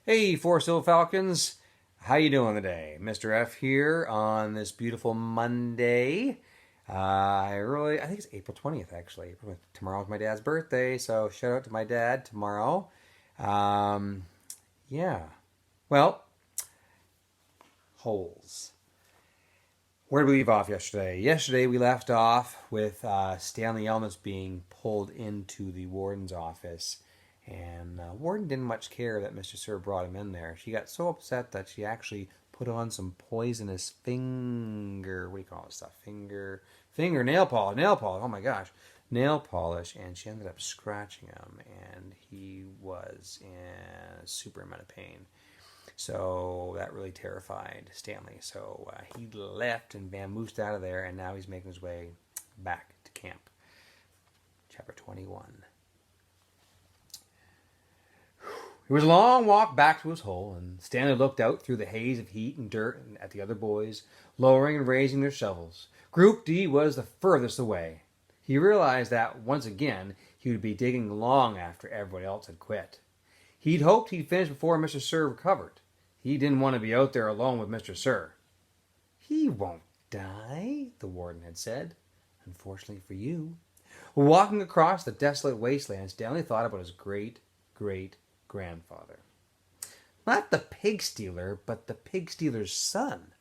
Hey, Four Steel Falcons, how you doing today? Mr. F here on this beautiful Monday. I think it's April 20th actually. Tomorrow's my dad's birthday, so shout out to my dad tomorrow. Um, yeah. Well, holes. Where did we leave off yesterday? Yesterday we left off with Stanley Elmas being pulled into the warden's office. And Warden didn't much care that Mr. Sir brought him in there. She got so upset that she actually put on some poisonous what do you call it stuff? Nail polish. Oh my gosh. Nail polish. And she ended up scratching him. And he was in a super amount of pain. So that really terrified Stanley. So he left and vamoosed out of there. And now he's making his way back to camp. Chapter 21. It was a long walk back to his hole, and Stanley looked out through the haze of heat and dirt at the other boys, lowering and raising their shovels. Group D was the furthest away. He realized that, once again, he would be digging long after everybody else had quit. He'd hoped he'd finish before Mr. Sir recovered. He didn't want to be out there alone with Mr. Sir. "He won't die," the warden had said. "Unfortunately for you." Walking across the desolate wasteland, Stanley thought about his great-grandfather. Not the pig stealer, but the pig stealer's son.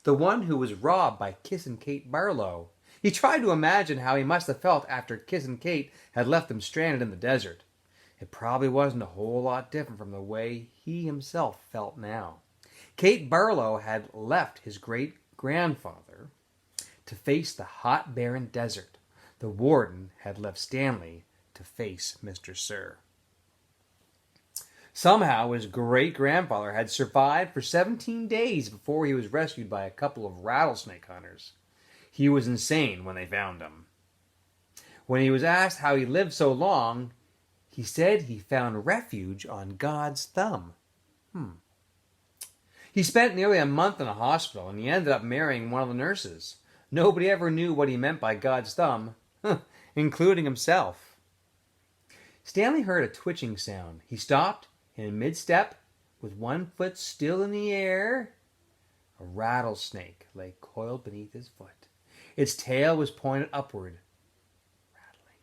The one who was robbed by Kissin' Kate Barlow. He tried to imagine how he must have felt after Kissin' Kate had left him stranded in the desert. It probably wasn't a whole lot different from the way he himself felt now. Kate Barlow had left his great-grandfather to face the hot, barren desert. The warden had left Stanley to face Mr. Sir. Somehow his great-grandfather had survived for 17 days before he was rescued by a couple of rattlesnake hunters. He was insane when they found him. When he was asked how he lived so long, he said he found refuge on God's thumb. He spent nearly a month in a hospital, and he ended up marrying one of the nurses. Nobody ever knew what he meant by God's thumb, including himself. Stanley heard a twitching sound. He stopped. In mid-step, with one foot still in the air, a rattlesnake lay coiled beneath his foot. Its tail was pointed upward, rattling.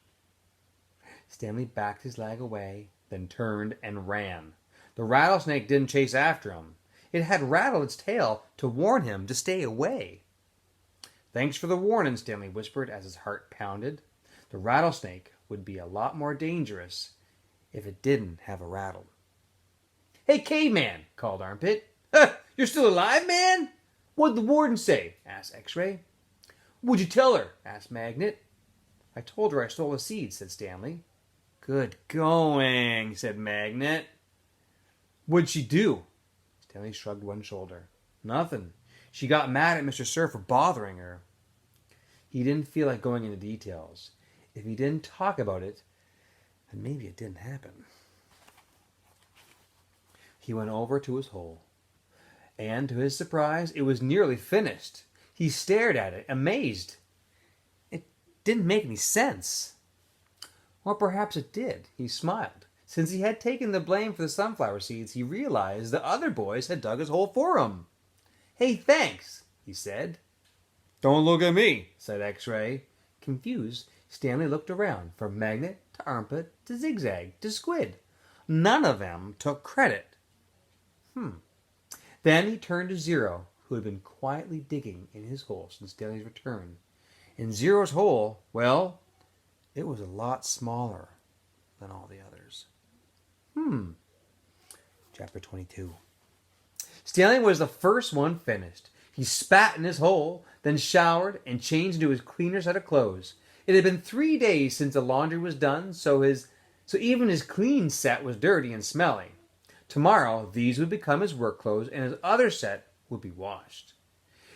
Stanley backed his leg away, then turned and ran. The rattlesnake didn't chase after him. It had rattled its tail to warn him to stay away. "Thanks for the warning," Stanley whispered as his heart pounded. The rattlesnake would be a lot more dangerous if it didn't have a rattle. "Hey, caveman," called Armpit. "You're still alive, man?" "What'd the warden say?" asked X-Ray. "What'd you tell her?" asked Magnet. "I told her I stole the seeds," said Stanley. "Good going," said Magnet. "What'd she do?" Stanley shrugged one shoulder. "Nothing. She got mad at Mr. Sir for bothering her." He didn't feel like going into details. If he didn't talk about it, then maybe it didn't happen. He went over to his hole, and to his surprise, it was nearly finished. He stared at it, amazed. It didn't make any sense. Or perhaps it did. He smiled. Since he had taken the blame for the sunflower seeds, he realized the other boys had dug his hole for him. "Hey, thanks," he said. "Don't look at me," said X-Ray. Confused, Stanley looked around, from Magnet to Armpit to Zigzag to Squid. None of them took credit. Then he turned to Zero, who had been quietly digging in his hole since Stanley's return. In Zero's hole, well, it was a lot smaller than all the others. Chapter 22. Stanley was the first one finished. He spat in his hole, then showered and changed into his cleaner set of clothes. It had been 3 days since the laundry was done, so even his clean set was dirty and smelly. Tomorrow, these would become his work clothes, and his other set would be washed.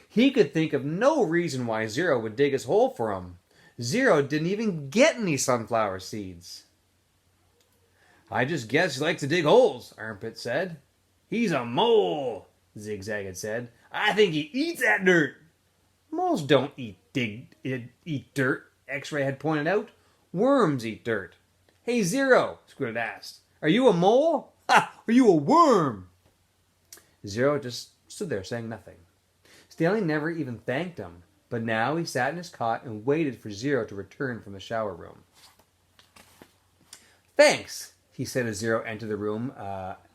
He could think of no reason why Zero would dig his hole for him. Zero didn't even get any sunflower seeds. "I just guess he likes to dig holes," Armpit said. "He's a mole," Zigzag had said. "I think he eats that dirt." "Moles don't eat dirt," X-Ray had pointed out. "Worms eat dirt." "Hey, Zero," Squid asked, "are you a mole?" Ha! Are you a worm? Zero just stood there saying nothing. Stanley never even thanked him, but now he sat in his cot and waited for Zero to return from the shower room. Thanks, he said as Zero entered the room,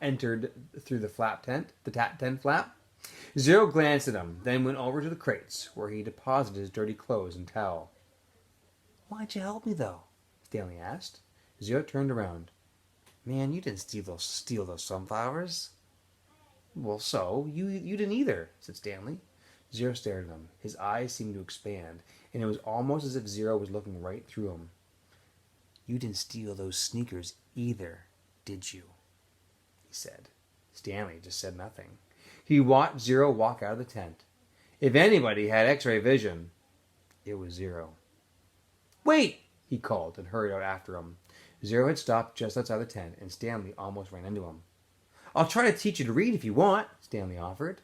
entered through the tent flap. Zero glanced at him, then went over to the crates, where he deposited his dirty clothes and towel. Why'd you help me, though? Stanley asked. Zero turned around. Man, you didn't steal those sunflowers. Well, so? You didn't either, said Stanley. Zero stared at him. His eyes seemed to expand, and it was almost as if Zero was looking right through him. You didn't steal those sneakers either, did you? He said. Stanley just said nothing. He watched Zero walk out of the tent. If anybody had X-ray vision, it was Zero. Wait, he called and hurried out after him. Zero had stopped just outside the tent, and Stanley almost ran into him. I'll try to teach you to read if you want, Stanley offered.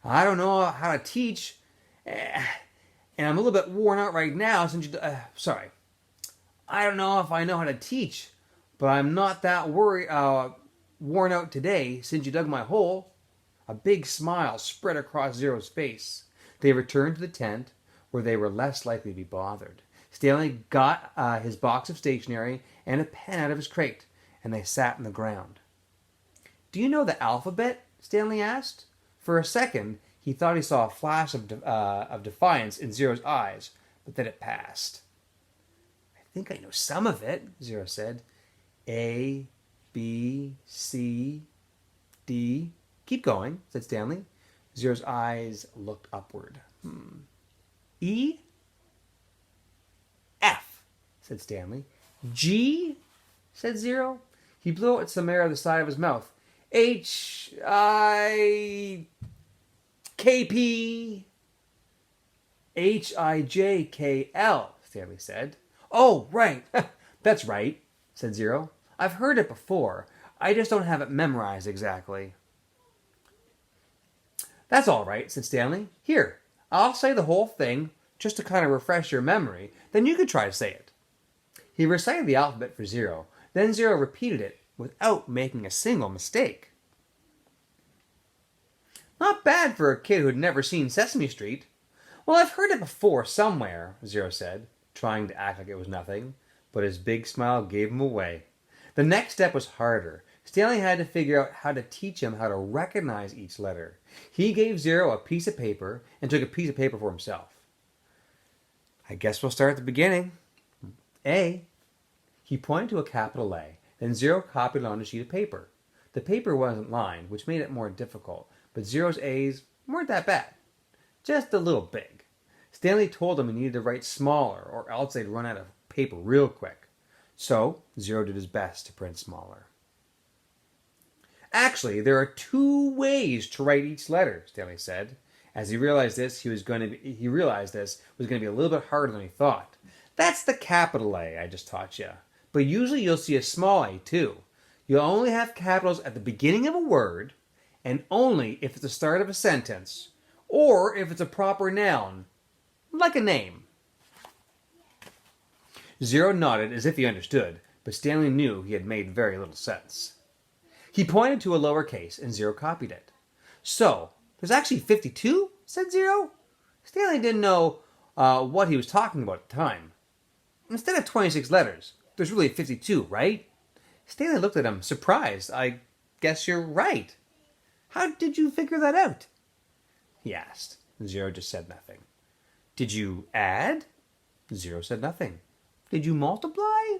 I don't know how to teach, and I'm a little bit worn out right now since you... sorry. I don't know if I know how to teach, but I'm not that worried, worn out today since you dug my hole. A big smile spread across Zero's face. They returned to the tent, where they were less likely to be bothered. Stanley got his box of stationery and a pen out of his crate, and they sat on the ground. Do you know the alphabet? Stanley asked. For a second, he thought he saw a flash of defiance in Zero's eyes, but then it passed. I think I know some of it, Zero said. A, B, C, D. Keep going, said Stanley. Zero's eyes looked upward. E, F, said Stanley. G, said Zero. He blew out some air out of the side of his mouth. H, I, K, P, H, I, J, K, L, Stanley said. Oh, right. That's right, said Zero. I've heard it before. I just don't have it memorized exactly. That's all right, said Stanley. Here, I'll say the whole thing just to kind of refresh your memory. Then you could try to say it. He recited the alphabet for Zero. Then Zero repeated it without making a single mistake. Not bad for a kid who'd never seen Sesame Street. Well, I've heard it before somewhere, Zero said, trying to act like it was nothing, but his big smile gave him away. The next step was harder. Stanley had to figure out how to teach him how to recognize each letter. He gave Zero a piece of paper and took a piece of paper for himself. I guess we'll start at the beginning. A. He pointed to a capital A. Then Zero copied it on a sheet of paper. The paper wasn't lined, which made it more difficult, but Zero's A's weren't that bad. Just a little big. Stanley told him he needed to write smaller, or else they'd run out of paper real quick. So Zero did his best to print smaller. Actually, there are 2 ways to write each letter, Stanley said. As he realized this, was going to be a little bit harder than he thought. That's the capital A I just taught you. But usually you'll see a small a too. You'll only have capitals at the beginning of a word, and only if it's the start of a sentence, or if it's a proper noun, like a name. Zero nodded as if he understood, but Stanley knew he had made very little sense. He pointed to a lowercase, and Zero copied it. So, there's actually 52, said Zero. Stanley didn't know what he was talking about at the time. Instead of 26 letters, there's really 52, right? Stanley looked at him, surprised. I guess you're right. How did you figure that out? He asked. Zero just said nothing. Did you add? Zero said nothing. Did you multiply?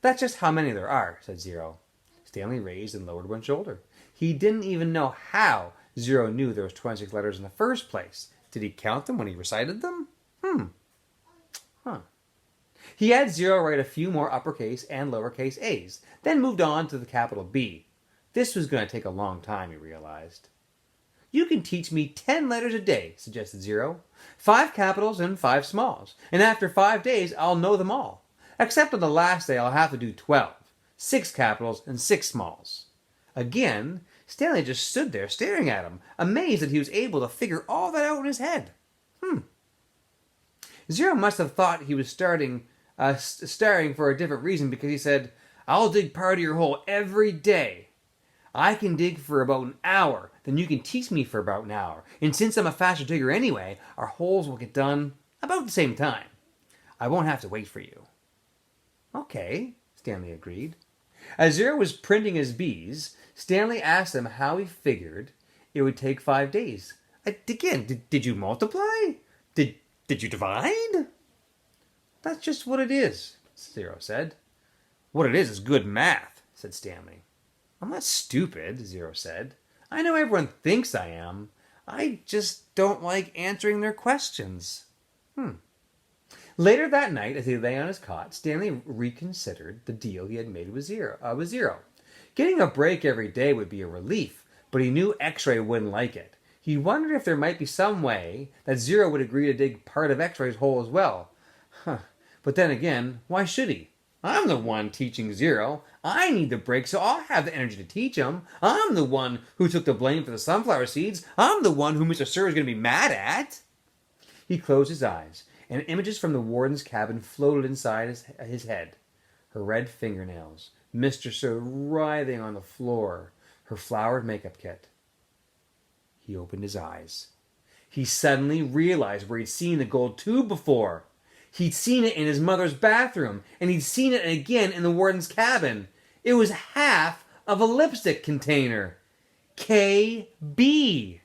That's just how many there are, said Zero. Stanley raised and lowered one shoulder. He didn't even know how Zero knew there was 26 letters in the first place. Did he count them when he recited them? He had Zero write a few more uppercase and lowercase A's, then moved on to the capital B. This was going to take a long time, he realized. You can teach me 10 letters a day, suggested Zero. 5 capitals and 5 smalls. And after 5 days, I'll know them all. Except on the last day, I'll have to do 12. 6 capitals and 6 smalls. Again, Stanley just stood there staring at him, amazed that he was able to figure all that out in his head. Zero must have thought he was staring for a different reason, because he said, I'll dig part of your hole every day. I can dig for about an hour, then you can teach me for about an hour. And since I'm a faster digger anyway, our holes will get done about the same time. I won't have to wait for you. Okay, Stanley agreed. As Zero was printing his bees, Stanley asked him how he figured it would take 5 days. Again, did you multiply? Did you divide? That's just what it is, Zero said. What it is good math, said Stanley. I'm not stupid, Zero said. I know everyone thinks I am. I just don't like answering their questions. Later that night, as he lay on his cot, Stanley reconsidered the deal he had made with Zero. Getting a break every day would be a relief, but he knew X-Ray wouldn't like it. He wondered if there might be some way that Zero would agree to dig part of X-Ray's hole as well. But then again, why should he? I'm the one teaching Zero. I need the break, so I'll have the energy to teach him. I'm the one who took the blame for the sunflower seeds. I'm the one who Mr. Sir is going to be mad at. He closed his eyes, and images from the warden's cabin floated inside his head. Her red fingernails, Mr. Sir writhing on the floor, her flowered makeup kit. He opened his eyes. He suddenly realized where he'd seen the gold tube before. He'd seen it in his mother's bathroom, and he'd seen it again in the warden's cabin. It was half of a lipstick container. KB.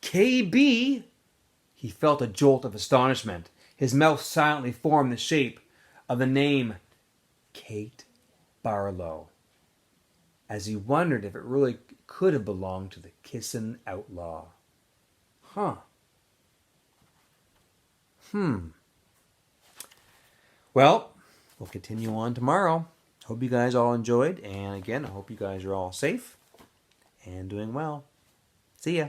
KB? He felt a jolt of astonishment. His mouth silently formed the shape of the name Kate Barlow, as he wondered if it really could have belonged to the kissin' outlaw. Well, we'll continue on tomorrow. Hope you guys all enjoyed, and again, I hope you guys are all safe and doing well. See ya.